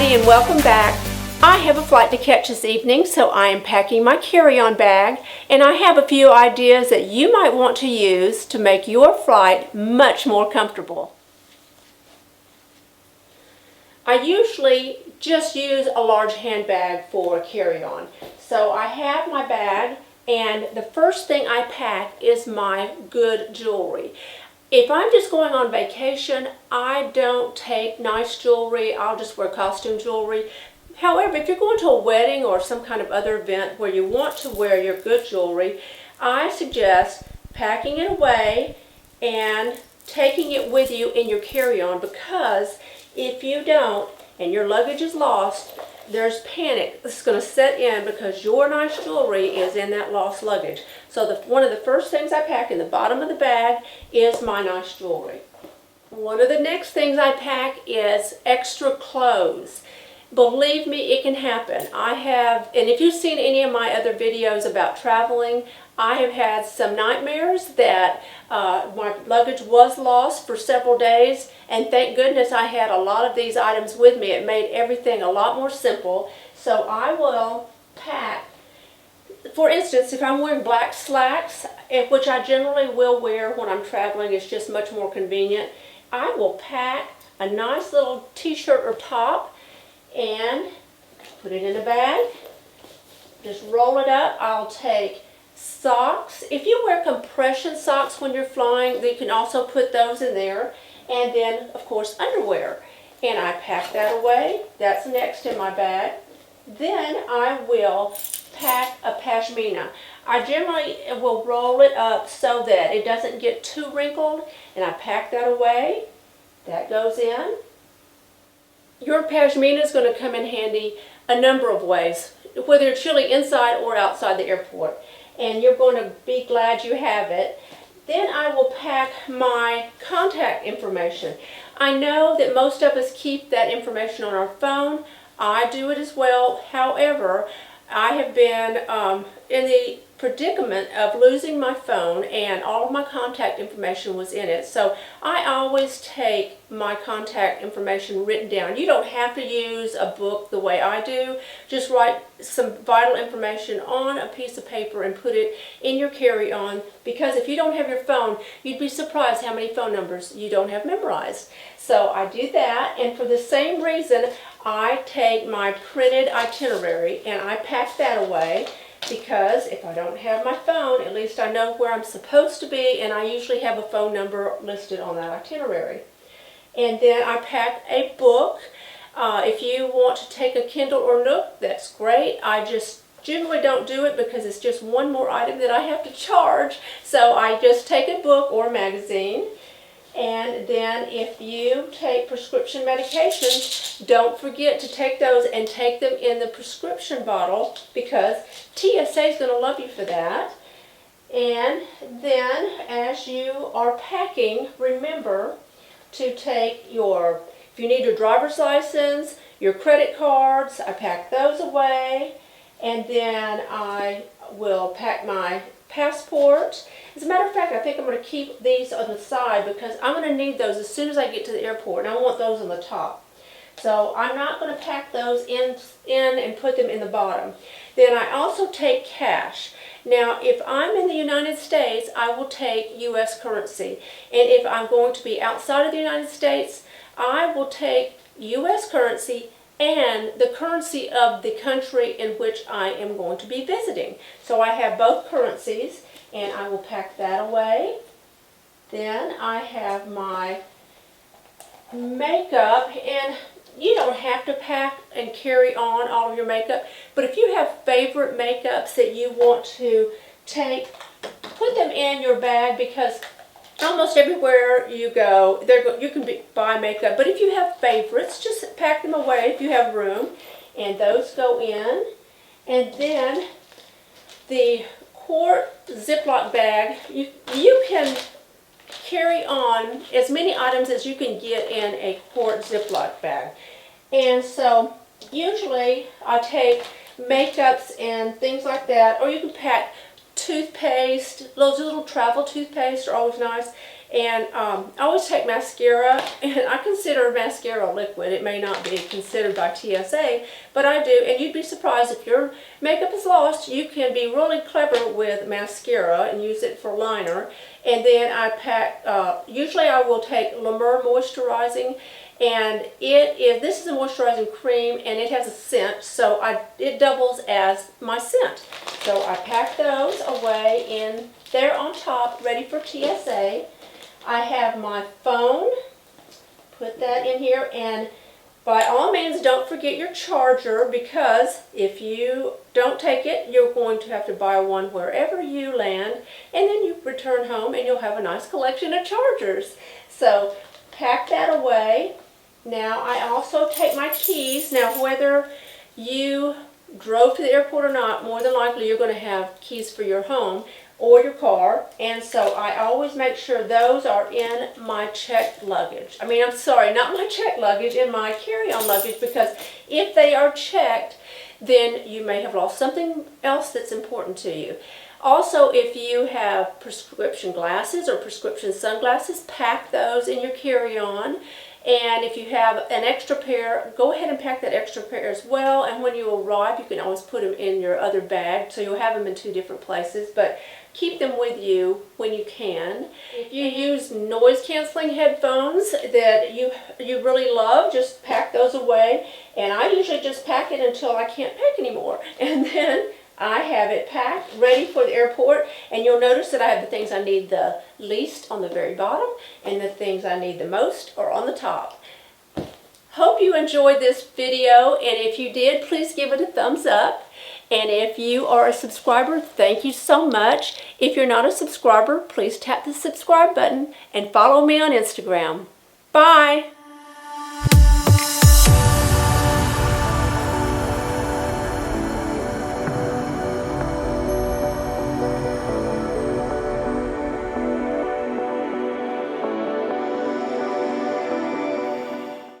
everybody, and welcome back. I have a flight to catch this evening, so I am packing my carry-on bag, and I have a few ideas that you might want to use to make your flight much more comfortable. I usually just use a large handbag for carry-on. So I have my bag, and the first thing I pack is my good jewelry. If I'm just going on vacation, I don't take nice jewelry. I'll just wear costume jewelry. However, if you're going to a wedding or some kind of other event where you want to wear your good jewelry, I suggest packing it away and taking it with you in your carry-on, because if you don't and your luggage is lost, there's panic that's going to set in because your nice jewelry is in that lost luggage. So one of the first things I pack in the bottom of the bag is my nice jewelry. One of the next things I pack is extra clothes. Believe me, it can happen. And if you've seen any of my other videos about traveling, I have had some nightmares that my luggage was lost for several days, and thank goodness I had a lot of these items with me. It made everything a lot more simple. So I will pack, for instance, if I'm wearing black slacks, which I generally will wear when I'm traveling, it's just much more convenient, I will pack a nice little t-shirt or top and put it in a bag. Just roll it up. I'll take socks. If you wear compression socks when you're flying, you can also put those in there. And then, of course, underwear. And I pack that away. That's next in my bag. Then I will pack a pashmina. I generally will roll it up so that it doesn't get too wrinkled, and I pack that away. That goes in. Your pashmina is going to come in handy a number of ways, whether it's chilly inside or outside the airport, and you're going to be glad you have it. Then I will pack my contact information. I know that most of us keep that information on our phone. I do it as well. However, I have been in the predicament of losing my phone, and all of my contact information was in it. So I always take my contact information written down. You don't have to use a book the way I do. Just write some vital information on a piece of paper and put it in your carry-on, because if you don't have your phone, you'd be surprised how many phone numbers you don't have memorized. So I do that, and for the same reason, I take my printed itinerary and I pack that away, because if I don't have my phone, at least I know where I'm supposed to be, and I usually have a phone number listed on that itinerary. And then I pack a book. If you want to take a Kindle or Nook, that's great. I just generally don't do it because it's just one more item that I have to charge. So I just take a book or a magazine. And then if you take prescription medications, don't forget to take those and take them in the prescription bottle, because TSA is going to love you for that. And then as you are packing, remember to take if you need your driver's license, your credit cards, I pack those away. And then I will pack my passport. As a matter of fact, I think I'm going to keep these on the side because I'm going to need those as soon as I get to the airport, and I want those on the top. So I'm not going to pack those in and put them in the bottom. Then I also take cash. Now, if I'm in the United States, I will take U.S. currency. And if I'm going to be outside of the United States, I will take U.S. currency and the currency of the country in which I am going to be visiting. So I have both currencies, and I will pack that away. Then I have my makeup, and you don't have to pack and carry on all of your makeup, but if you have favorite makeups that you want to take, put them in your bag, because almost everywhere you go, you can buy makeup. But if you have favorites, just pack them away if you have room, and those go in. And then the quart Ziploc bag, you can carry on as many items as you can get in a quart Ziploc bag. And so usually I take makeups and things like that, or you can pack toothpaste. Those little travel toothpaste are always nice. And I always take mascara, and I consider mascara liquid. It may not be considered by TSA, but I do. And you'd be surprised if your makeup is lost, you can be really clever with mascara and use it for liner. And then I pack, usually I will take La Mer moisturizing, and this is a moisturizing cream, and it has a scent, so it doubles as my scent. So I pack those away in there on top, ready for TSA. I have my phone, put that in here, and by all means don't forget your charger, because if you don't take it, you're going to have to buy one wherever you land, and then you return home and you'll have a nice collection of chargers. So pack that away. Now I also take my keys. Now whether you drove to the airport or not, more than likely you're going to have keys for your home or your car, and so I always make sure those are in my checked luggage. I mean, I'm sorry, not my checked luggage, in my carry-on luggage, because if they are checked, then you may have lost something else that's important to you. Also, if you have prescription glasses or prescription sunglasses, pack those in your carry-on. And if you have an extra pair, go ahead and pack that extra pair as well. And when you arrive, you can always put them in your other bag, so you'll have them in 2 different places. But keep them with you when you can. If you use noise-canceling headphones that you really love, just pack those away. And I usually just pack it until I can't pack anymore. And then I have it packed, ready for the airport, and you'll notice that I have the things I need the least on the very bottom, and the things I need the most are on the top. Hope you enjoyed this video, and if you did, please give it a thumbs up. And if you are a subscriber, thank you so much. If you're not a subscriber, please tap the subscribe button and follow me on Instagram. Bye!